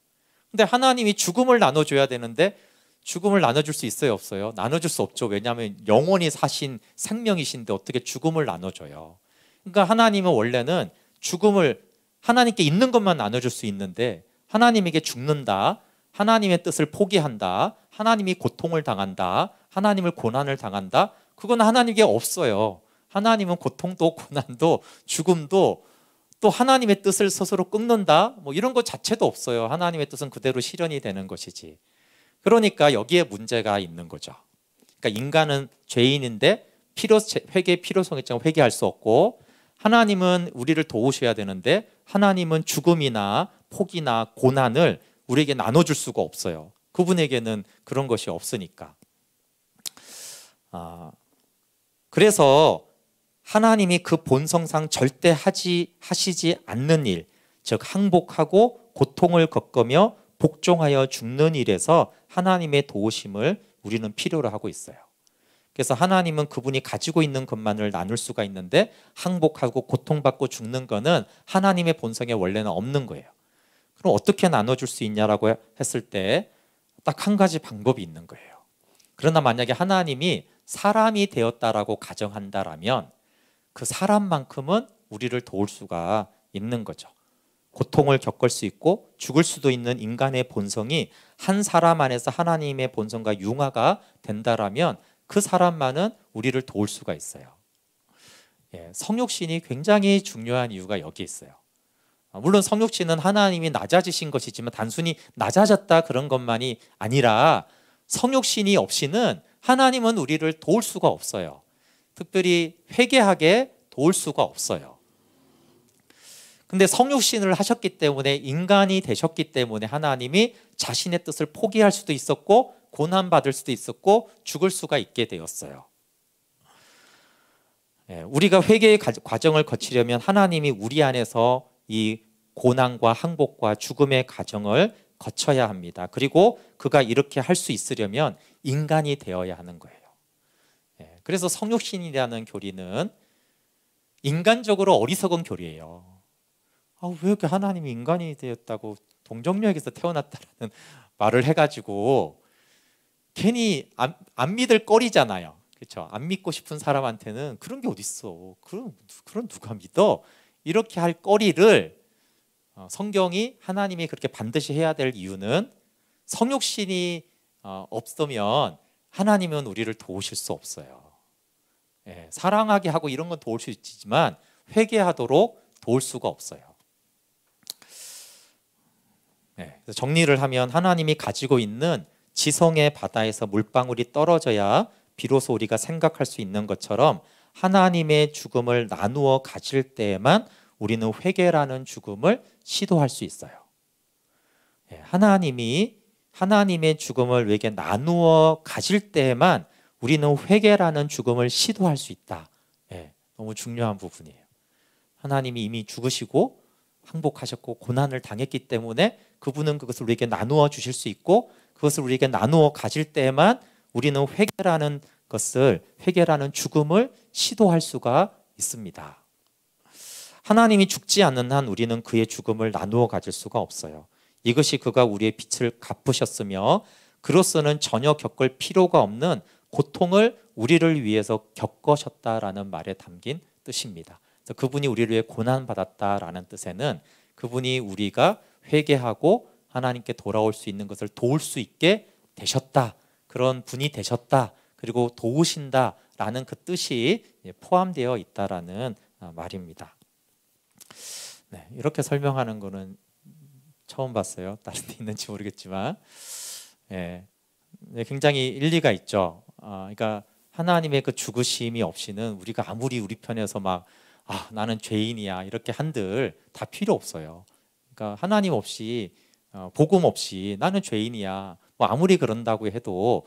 근데 하나님이 죽음을 나눠줘야 되는데 죽음을 나눠줄 수 있어요, 없어요? 나눠줄 수 없죠. 왜냐하면 영원히 사신 생명이신데 어떻게 죽음을 나눠줘요? 그러니까 하나님은 원래는 죽음을 하나님께 있는 것만 나눠줄 수 있는데 하나님에게 죽는다, 하나님의 뜻을 포기한다, 하나님이 고통을 당한다, 하나님을 고난을 당한다, 그건 하나님께 없어요. 하나님은 고통도 고난도 죽음도 또 하나님의 뜻을 스스로 끊는다, 뭐 이런 것 자체도 없어요. 하나님의 뜻은 그대로 실현이 되는 것이지. 그러니까 여기에 문제가 있는 거죠. 그러니까 인간은 죄인인데 회개의 필요성이 있지만 회개할 수 없고, 하나님은 우리를 도우셔야 되는데 하나님은 죽음이나 폭이나 고난을 우리에게 나눠줄 수가 없어요. 그분에게는 그런 것이 없으니까. 그래서 하나님이 그 본성상 절대 하시지 않는 일, 즉 항복하고 고통을 겪으며 복종하여 죽는 일에서 하나님의 도우심을 우리는 필요로 하고 있어요. 그래서 하나님은 그분이 가지고 있는 것만을 나눌 수가 있는데 항복하고 고통받고 죽는 거는 하나님의 본성에 원래는 없는 거예요. 그럼 어떻게 나눠줄 수 있냐라고 했을 때 딱 한 가지 방법이 있는 거예요. 그러나 만약에 하나님이 사람이 되었다라고 가정한다라면 그 사람만큼은 우리를 도울 수가 있는 거죠. 고통을 겪을 수 있고 죽을 수도 있는 인간의 본성이 한 사람 안에서 하나님의 본성과 융화가 된다라면 그 사람만은 우리를 도울 수가 있어요. 성육신이 굉장히 중요한 이유가 여기 있어요. 물론 성육신은 하나님이 낮아지신 것이지만 단순히 낮아졌다 그런 것만이 아니라 성육신이 없이는 하나님은 우리를 도울 수가 없어요. 특별히 회개하게 도울 수가 없어요. 근데 성육신을 하셨기 때문에 인간이 되셨기 때문에 하나님이 자신의 뜻을 포기할 수도 있었고 고난받을 수도 있었고 죽을 수가 있게 되었어요. 우리가 회개의 과정을 거치려면 하나님이 우리 안에서 이 고난과 항복과 죽음의 과정을 거쳐야 합니다. 그리고 그가 이렇게 할 수 있으려면 인간이 되어야 하는 거예요. 그래서 성육신이라는 교리는 인간적으로 어리석은 교리예요. 왜 이렇게 하나님이 인간이 되었다고 동정녀에게서 태어났다라는 말을 해가지고 괜히 안 믿을 거리잖아요. 그렇죠? 안 믿고 싶은 사람한테는 그런 게 어딨어. 그런 누가 믿어? 이렇게 할 거리를 성경이 하나님이 그렇게 반드시 해야 될 이유는 성육신이 없으면 하나님은 우리를 도우실 수 없어요. 사랑하게 하고 이런 건 도울 수 있지만 회개하도록 도울 수가 없어요. 그래서 정리를 하면 하나님이 가지고 있는 지성의 바다에서 물방울이 떨어져야 비로소 우리가 생각할 수 있는 것처럼 하나님의 죽음을 나누어 가질 때에만 우리는 회개라는 죽음을 시도할 수 있어요. 하나님의 죽음을 우리에게 나누어 가질 때에만 우리는 회개라는 죽음을 시도할 수 있다. 너무 중요한 부분이에요. 하나님이 이미 죽으시고 항복하셨고 고난을 당했기 때문에 그분은 그것을 우리에게 나누어 주실 수 있고 그것을 우리에게 나누어 가질 때에만 우리는 회개라는 죽음을 시도할 수가 있습니다. 하나님이 죽지 않는 한 우리는 그의 죽음을 나누어 가질 수가 없어요. 이것이 그가 우리의 빛을 갚으셨으며 그로서는 전혀 겪을 필요가 없는 고통을 우리를 위해서 겪으셨다라는 말에 담긴 뜻입니다. 그래서 그분이 우리를 위해 고난받았다라는 뜻에는 그분이 우리가 회개하고 하나님께 돌아올 수 있는 것을 도울 수 있게 되셨다. 그런 분이 되셨다. 그리고 도우신다라는 그 뜻이 포함되어 있다라는 말입니다. 이렇게 설명하는 거는 처음 봤어요. 다른 데 있는지 모르겠지만, 예, 네, 굉장히 일리가 있죠. 그러니까 하나님의 그 죽으심이 없이는 우리가 아무리 우리 편에서 막 나는 죄인이야 이렇게 한들 다 필요 없어요. 그러니까 하나님 없이 복음 없이 나는 죄인이야 뭐 아무리 그런다고 해도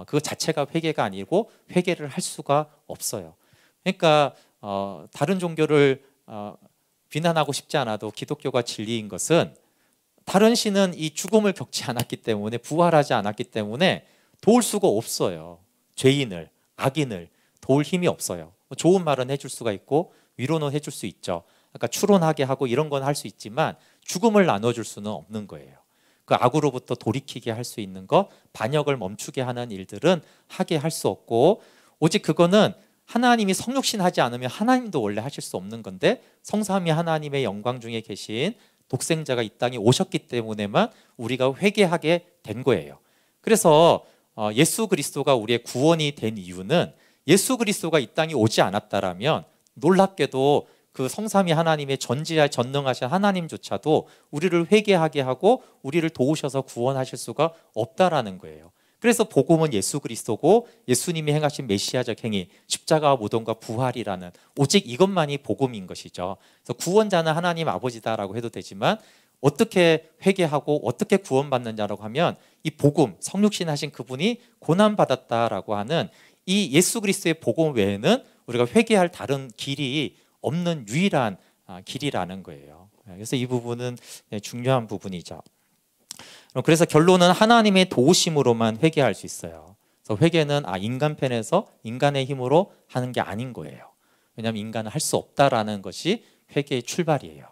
그 자체가 회개가 아니고 회개를 할 수가 없어요. 그러니까 다른 종교를 비난하고 싶지 않아도 기독교가 진리인 것은 다른 신은 이 죽음을 겪지 않았기 때문에 부활하지 않았기 때문에 도울 수가 없어요. 죄인을 악인을 도울 힘이 없어요. 좋은 말은 해줄 수가 있고 위로는 해줄 수 있죠. 그러니까 추론하게 하고 이런 건 할 수 있지만 죽음을 나눠줄 수는 없는 거예요. 그 악으로부터 돌이키게 할 수 있는 것, 반역을 멈추게 하는 일들은 하게 할 수 없고 오직 그거는 하나님이 성육신하지 않으면 하나님도 원래 하실 수 없는 건데 성삼위 하나님의 영광 중에 계신 독생자가 이 땅에 오셨기 때문에만 우리가 회개하게 된 거예요. 그래서 예수 그리스도가 우리의 구원이 된 이유는 예수 그리스도가 이 땅에 오지 않았다라면 놀랍게도 그 성삼위 하나님의 전능하신 하나님조차도 우리를 회개하게 하고 우리를 도우셔서 구원하실 수가 없다라는 거예요. 그래서 복음은 예수 그리스도고 예수님이 행하신 메시아적 행위, 십자가와 모독과 부활이라는 오직 이것만이 복음인 것이죠. 그래서 구원자는 하나님 아버지다라고 해도 되지만 어떻게 회개하고 어떻게 구원받느냐라고 하면 이 복음, 성육신 하신 그분이 고난받았다라고 하는 이 예수 그리스도의 복음 외에는 우리가 회개할 다른 길이 없는 유일한 길이라는 거예요. 그래서 이 부분은 중요한 부분이죠. 그래서 결론은 하나님의 도우심으로만 회개할 수 있어요. 그래서 회개는 인간 편에서 인간의 힘으로 하는 게 아닌 거예요. 왜냐하면 인간은 할 수 없다라는 것이 회개의 출발이에요.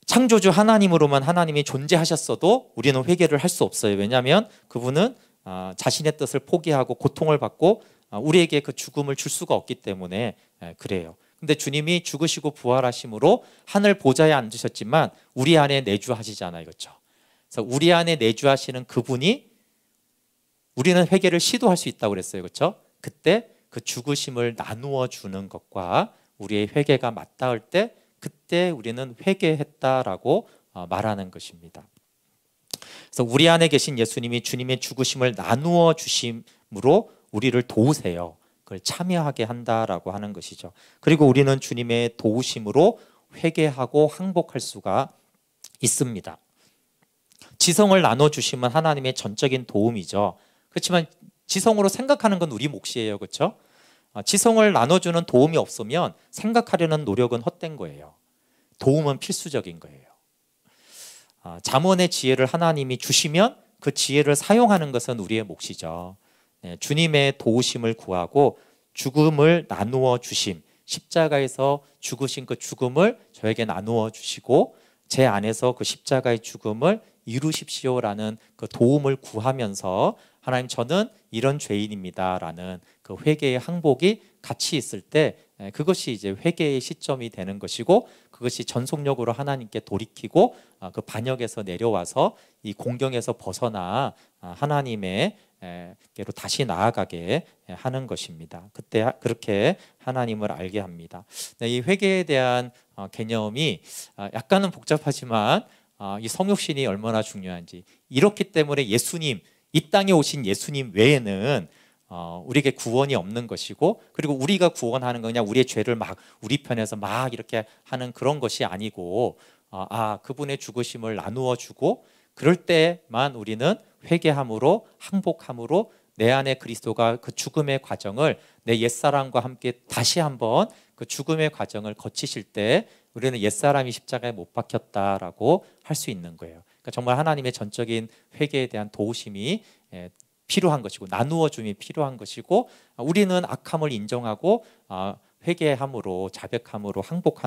창조주 하나님으로만 하나님이 존재하셨어도 우리는 회개를 할 수 없어요. 왜냐하면 그분은 자신의 뜻을 포기하고 고통을 받고 우리에게 그 죽음을 줄 수가 없기 때문에 그래요. 근데 주님이 죽으시고 부활하심으로 하늘 보좌에 앉으셨지만 우리 안에 내주하시잖아요. 그렇죠? 그래서 우리 안에 내주하시는 그분이 우리는 회개를 시도할 수 있다고 그랬어요. 그렇죠? 그때 그 죽으심을 나누어 주는 것과 우리의 회개가 맞닿을 때 그때 우리는 회개했다라고 말하는 것입니다. 그래서 우리 안에 계신 예수님이 주님의 죽으심을 나누어 주심으로 우리를 도우세요. 그걸 참여하게 한다라고 하는 것이죠. 그리고 우리는 주님의 도우심으로 회개하고 항복할 수가 있습니다. 지성을 나눠주시면 하나님의 전적인 도움이죠. 그렇지만 지성으로 생각하는 건 우리 몫이에요. 그렇죠? 지성을 나눠주는 도움이 없으면 생각하려는 노력은 헛된 거예요. 도움은 필수적인 거예요. 잠언의 지혜를 하나님이 주시면 그 지혜를 사용하는 것은 우리의 몫이죠. 주님의 도우심을 구하고 죽음을 나누어 주심, 십자가에서 죽으신 그 죽음을 저에게 나누어 주시고 제 안에서 그 십자가의 죽음을 이루십시오라는 그 도움을 구하면서 하나님 저는 이런 죄인입니다라는 그 회개의 항복이 같이 있을 때 그것이 이제 회개의 시점이 되는 것이고 그것이 전속력으로 하나님께 돌이키고 그 반역에서 내려와서 이 공경에서 벗어나 하나님의 께로 다시 나아가게 하는 것입니다. 그때 그렇게 하나님을 알게 합니다. 이 회개에 대한 개념이 약간은 복잡하지만 이 성육신이 얼마나 중요한지 이렇기 때문에 예수님 이 땅에 오신 예수님 외에는 우리에게 구원이 없는 것이고 그리고 우리가 구원하는 건 그냥 우리의 죄를 막 우리 편에서 막 이렇게 하는 그런 것이 아니고 그분의 죽으심을 나누어 주고 그럴 때만 우리는 회개함으로 항복함으로 내 안에 그리스도가 그 죽음의 과정을 내 옛사람과 함께 다시 한번 그 죽음의 과정을 거치실 때 우리는 옛사람이 십자가에 못 박혔다라고 할 수 있는 거예요. 그러니까 정말 하나님의 전적인 회개에 대한 도우심이 필요한 것이고 나누어 줌이 필요한 것이고 우리는 악함을 인정하고 회개함으로 자백함으로 항복하는